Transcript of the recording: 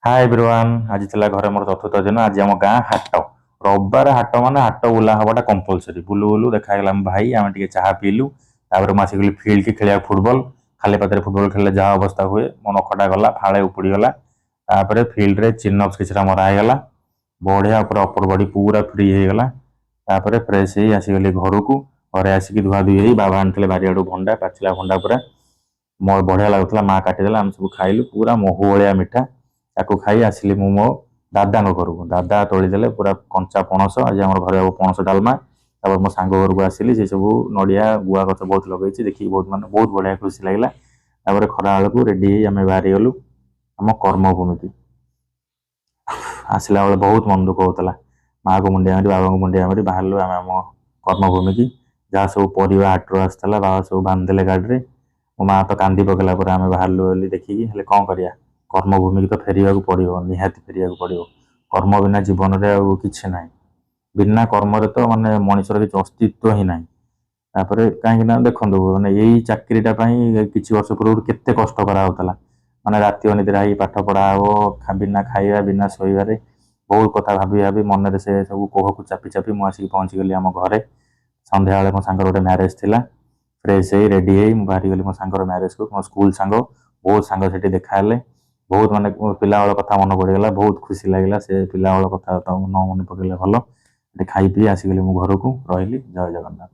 Hi everyone आज चला घरे मोर चतुर्थ दिन आज आम गाँ हाट रविवार हाट माने हाट बुला हवाटा कंपलसरी बुलू बुलू देखा भाई आम टे चाह पीलु गली फिल्ड की खेल फुटबॉल खाली पाते फुटबॉल खेल जहाँ अवस्था हुए मो नखटा गला फाड़े उपड़गला फिल्ड रे चिन्ह किसी मराईगला बढ़िया पूरा अपर बॉडी पूरा फ्री हो गला फ्रेश ही आसीगली घर को घरे आसिक धुआ धुई बाबा आनी बारियाड़ू भंडा पाचिला भंडा पूरा मोर बढ़िया लगुला माँ काटिदेला आम सब खाइलु पूरा महू भाया मिठा ताकू खाई आसिली मु मो दादा घर को दादा तोड़ीदे पूरा कंचा पणस आज आम घर पणस डालमा मो सांग घर को आसिली से सब नड़िया गुआ गच बहुत लगे देखिए बहुत माने बहुत बढ़िया खुशी लगे खरा बेलू रेडी आम बाहरी गलु आम कर्मभूमि की आसला बेले बहुत मन दुख होता माँ को मुंडिया मारी बाबा को मुंडिया मारी बाहर आम आम कर्मभूमि की जहाँ सब परिवा हाटर आसला बाबा सब बांधिदेले गाड़ी में मो माँ तो कांदी पकेला आम बाहर देखिकी हेल्ले कौन करिया कर्मभूमि की तो फेरिया पड़ो निहाती फेरिया पड़ो कर्म बिना जीवन में किसी ना बिना कर्म तो माने मनुष्यर किसी अस्तित्व ही ना कहीं देखो मैंने यही चाकरीटा किसी वर्ष पूर्व केते कष्ट कराला माने राति अनिद्रा ही पाठ पढ़ा हम बिना खाଇବା बिना शोबार बहुत कथा भाभी भाभी मन से सब कोह को चापी चापी मुझे पहुँची गली आम घरे संध्या बेले मो सांगर गोटे म्यारेज थिला फ्रेश ही रेडी ही बाहरी गली मो सांगर म्यारेज को मो स्कूल सांग बहुत सांग से देखाले बहुत माने पिला बेल कथा मन पड़गला बहुत खुशी लगे से पिला बेल कथा न मन पकड़े भल खाई पी आसीगली मो घर को रही जय जगन्नाथ।